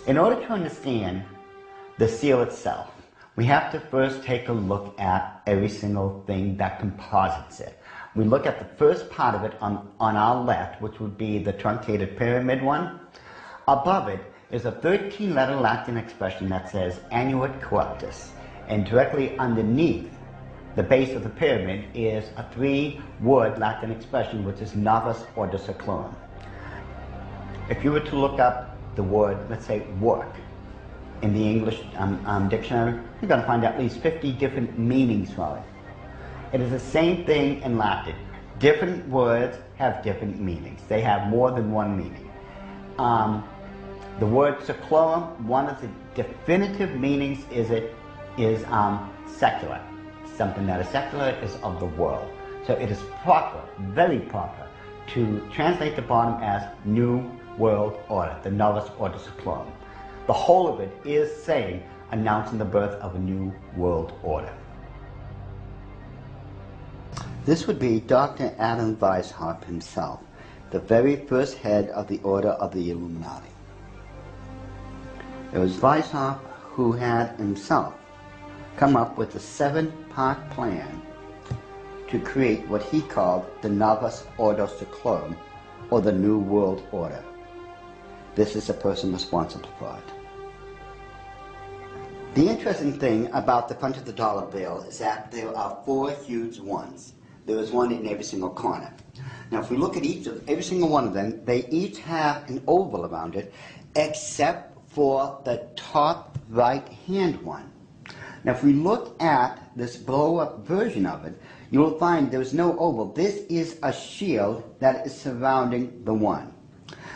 In order to understand the seal itself, we have to first take a look at every single thing that composites it. We look at the first part of it on our left, which would be the truncated pyramid one. Above it is a 13-letter Latin expression that says annuit corruptus, and directly underneath the base of the pyramid is a 3-word Latin expression which is novus ordo seclorum. If you were to look up the word, let's say, work, in the English dictionary, you're going to find at least 50 different meanings for it. It is the same thing in Latin. Different words have different meanings. They have more than one meaning. The word seclorum, one of the definitive meanings is secular. Something that is secular is of the world. So it is proper, very proper, to translate the bottom as New World Order, the Novus Ordo Seclorum. The whole of it is saying, announcing the birth of a new world order. This would be Dr. Adam Weishaupt himself, the very first head of the Order of the Illuminati. It was Weishaupt who had himself come up with a 7-part plan to create what he called the Novus Ordo Seclorum, or the New World Order. This is the person responsible for it. The interesting thing about the front of the dollar bill is that there are 4 huge ones. There is one in every single corner. Now if we look at every single one of them, they each have an oval around it, except for the top right-hand one. Now if we look at this blow-up version of it, you will find there's no oval. This is a shield that is surrounding the one.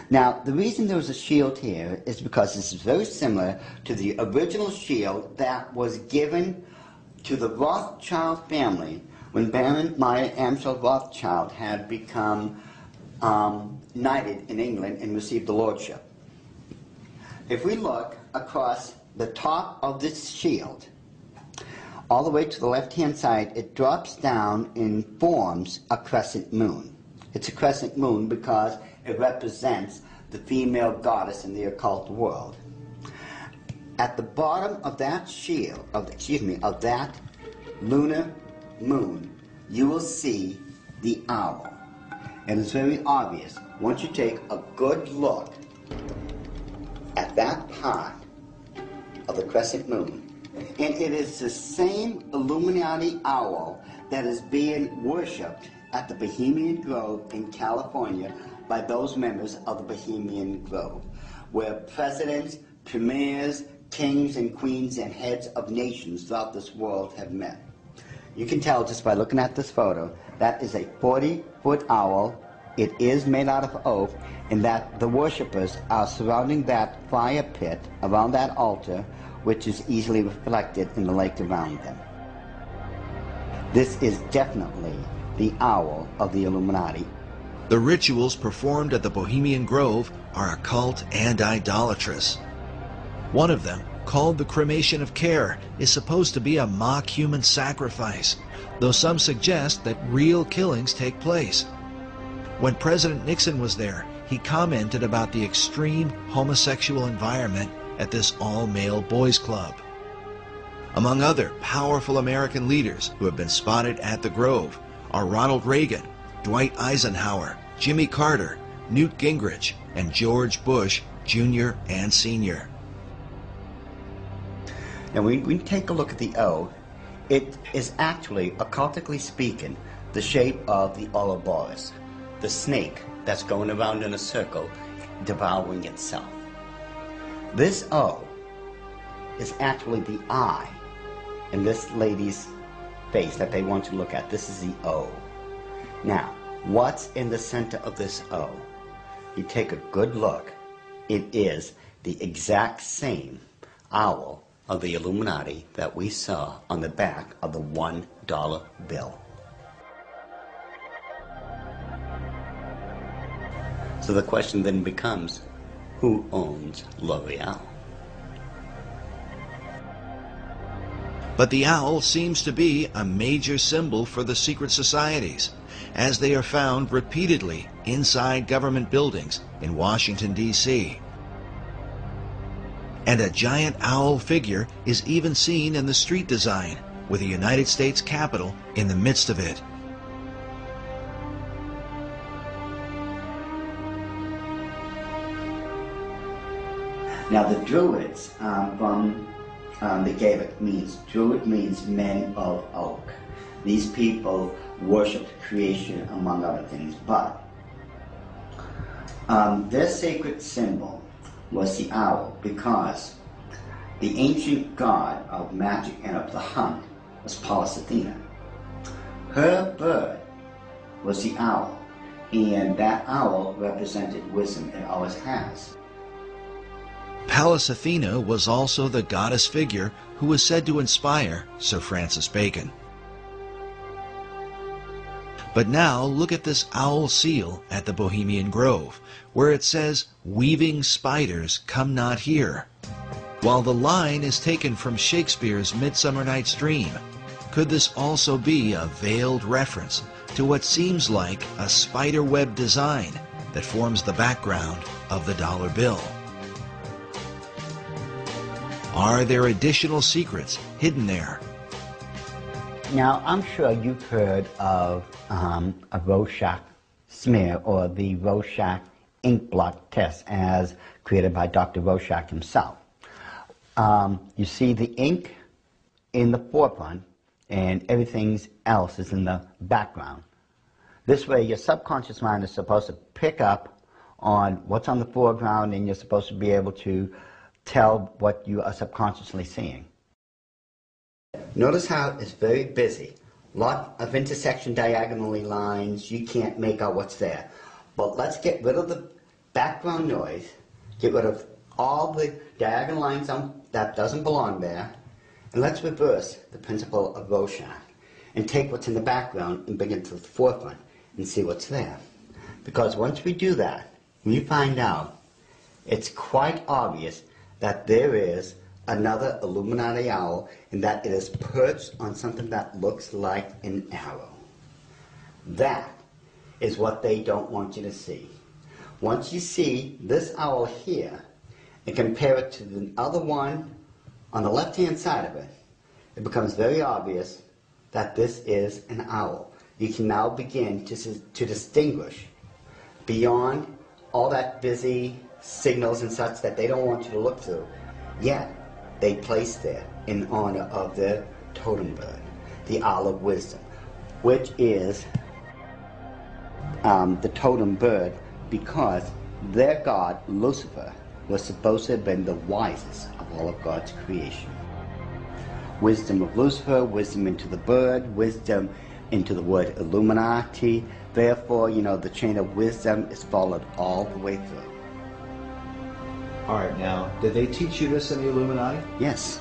Now, the reason there was a shield here is because this is very similar to the original shield that was given to the Rothschild family when Baron Meyer Amschel Rothschild had become knighted in England and received the lordship. If we look across the top of this shield, all the way to the left-hand side, it drops down and forms a crescent moon. It's a crescent moon because it represents the female goddess in the occult world. At the bottom of that shield, of that lunar moon, you will see the owl. And it's very obvious. Once you take a good look at that part of the crescent moon, and it is the same Illuminati owl that is being worshipped at the Bohemian Grove in California by those members of the Bohemian Grove, where presidents, premiers, kings and queens and heads of nations throughout this world have met. You can tell just by looking at this photo, that is a 40-foot owl. It is made out of oak, and that the worshippers are surrounding that fire pit around that altar, which is easily reflected in the lake around them. This is definitely the owl of the Illuminati. The rituals performed at the Bohemian Grove are occult and idolatrous. One of them, called the cremation of care, is supposed to be a mock human sacrifice, though some suggest that real killings take place. When President Nixon was there, he commented about the extreme homosexual environment at this all-male boys' club. Among other powerful American leaders who have been spotted at the Grove are Ronald Reagan, Dwight Eisenhower, Jimmy Carter, Newt Gingrich, and George Bush Jr. and Sr. Now when we take a look at the O, it is actually, occultically speaking, the shape of the Ouroboros, the snake that's going around in a circle, devouring itself. This O is actually the eye in this lady's face that they want to look at. This is the O. Now, what's in the center of this O? You take a good look. It is the exact same owl of the Illuminati that we saw on the back of the $1 bill. So the question then becomes, who owns L'Oreal? But the owl seems to be a major symbol for the secret societies, as they are found repeatedly inside government buildings in Washington, D.C. And a giant owl figure is even seen in the street design, with the United States Capitol in the midst of it. Now the Druids from the Gaelic means, Druid means men of oak. These people worshipped creation among other things, but their sacred symbol was the owl, because the ancient god of magic and of the hunt was Pallas Athena. Her bird was the owl, and that owl represented wisdom, and always has. Pallas Athena was also the goddess figure who was said to inspire Sir Francis Bacon. But now look at this owl seal at the Bohemian Grove, where it says, "Weaving spiders come not here." While the line is taken from Shakespeare's Midsummer Night's Dream, could this also be a veiled reference to what seems like a spiderweb design that forms the background of the dollar bill? Are there additional secrets hidden there? Now, I'm sure you've heard of a Rorschach smear, or the Rorschach ink blot test, as created by Dr. Rorschach himself. You see the ink in the forefront, and everything else is in the background. This way, your subconscious mind is supposed to pick up on what's on the foreground, and you're supposed to be able to tell what you are subconsciously seeing. Notice how it's very busy. Lot of intersection diagonally lines. You can't make out what's there. But let's get rid of the background noise, get rid of all the diagonal lines that doesn't belong there, and let's reverse the principle of Rorschach and take what's in the background and bring it to the forefront and see what's there. Because once we do that, we find out it's quite obvious that there is another Illuminati owl, and that it is perched on something that looks like an arrow. That is what they don't want you to see. Once you see this owl here and compare it to the other one on the left-hand side of it, it becomes very obvious that this is an owl. You can now begin to distinguish beyond all that busy signals and such that they don't want you to look through. Yet, they place there in honor of their totem bird, the Owl of Wisdom, which is the totem bird because their god, Lucifer, was supposed to have been the wisest of all of God's creation. Wisdom of Lucifer, wisdom into the bird, wisdom into the word Illuminati. Therefore, the chain of wisdom is followed all the way through. All right, now, did they teach you this in the Illuminati? Yes.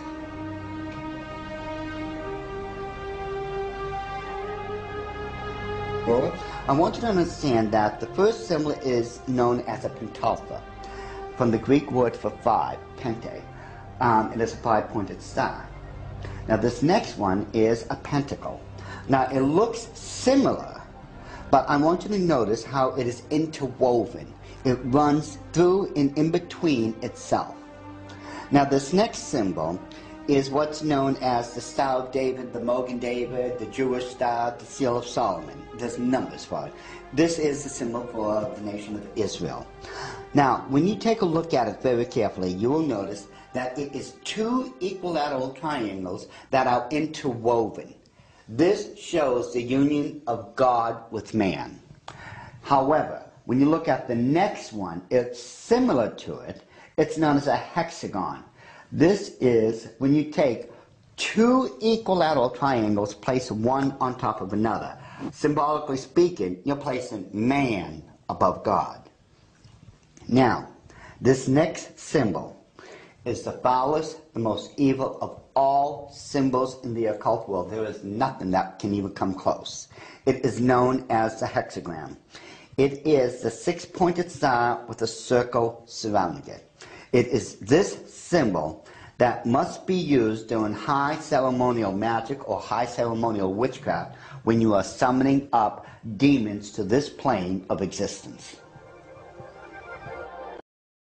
Well, I want you to understand that the first symbol is known as a pentalpha, from the Greek word for five, pente. It is a five-pointed star. Now, this next one is a pentacle. Now, it looks similar, but I want you to notice how it is interwoven. It runs through and in between itself. Now this next symbol is what's known as the Star of David, the Mogan David, the Jewish Star, the Seal of Solomon. There's numbers for it. This is the symbol for the nation of Israel. Now, when you take a look at it very carefully, you will notice that it is two equilateral triangles that are interwoven. This shows the union of God with man. However, when you look at the next one, it's similar to it. It's known as a hexagon. This is when you take two equilateral triangles, place one on top of another. Symbolically speaking, you're placing man above God. Now, this next symbol is the foulest, the most evil of all symbols in the occult world. There is nothing that can even come close. It is known as the hexagram. It is the six-pointed star with a circle surrounding it. It is this symbol that must be used during high ceremonial magic or high ceremonial witchcraft when you are summoning up demons to this plane of existence.